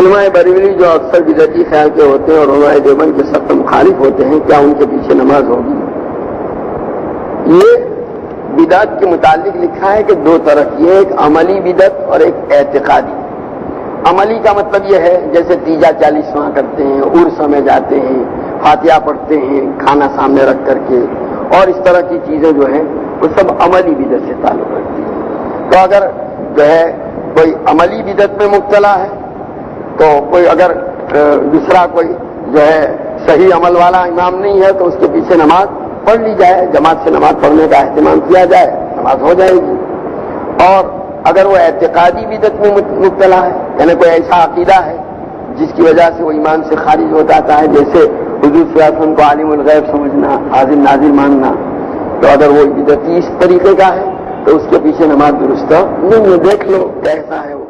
علماء بریلوی جو اکثر بدعتی خیال کے ہوتے ہیں اور علماء دیوبند کے سخت مخالف ہوتے ہیں، کیا ان کے پیچھے نماز ہوگی؟ یہ بدعت کے متعلق لکھا ہے کہ دو طرح کی ہے، ایک عملی بدعت اور ایک اعتقادی۔ عملی کا مطلب یہ ہے جیسے تیجا 40واں کرتے ہیں، عرس میں جاتے ہیں، فاتحہ پڑھتے ہیں کھانا سامنے رکھ کر کے، اور اس طرح کی چیزیں جو ہیں وہ سب عملی بدعت سے تعلق رکھتی ہیں۔ تو اگر جو ہے کوئی عملی بدعت میں مبتلا ہے تو کوئی اگر دوسرا کوئی جو ہے صحیح عمل والا امام نہیں ہے تو اس کے پیچھے نماز پڑھ لی جائے، جماعت سے نماز پڑھنے کا اہتمام کیا جائے، نماز ہو جائے گی۔ اور اگر وہ اعتقادی بدعت میں مبتلا ہے، یعنی کوئی ایسا عقیدہ ہے جس کی وجہ سے وہ ایمان سے خارج ہو جاتا ہے، جیسے حضور صلی اللہ علیہ وسلم کو عالم الغیب سمجھنا، حاضر ناظر ماننا، تو اگر وہ بدعتی اس طریقے کا ہے تو اس کے پیچھے نماز درست نہیں ہے۔ دیکھ لو کیسا ہے وہ۔